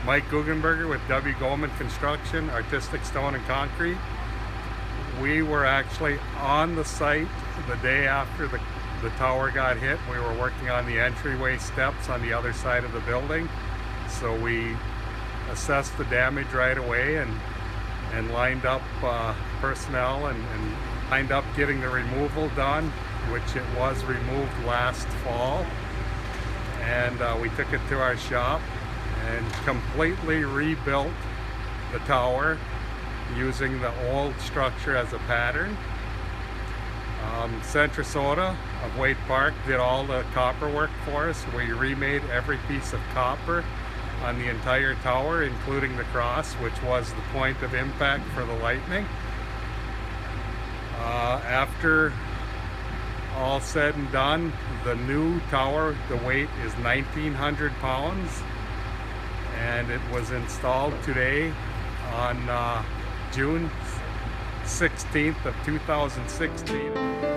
Mike Guggenberger with W. Goldman Construction, Artistic Stone and Concrete. We were actually on the site the day after the tower got hit. We were working on the entryway steps on the other side of the building. So we assessed the damage right away and lined up personnel and lined up getting the removal done, which it was removed last fall. And we took it to our shop and completely rebuilt the tower using the old structure as a pattern. Centrosoda of Wade Park did all the copper work for us. We remade every piece of copper on the entire tower, including the cross, which was the point of impact for the lightning. After all said and done, the new tower, the weight is 1,900 pounds, and it was installed today on June 16th of 2016.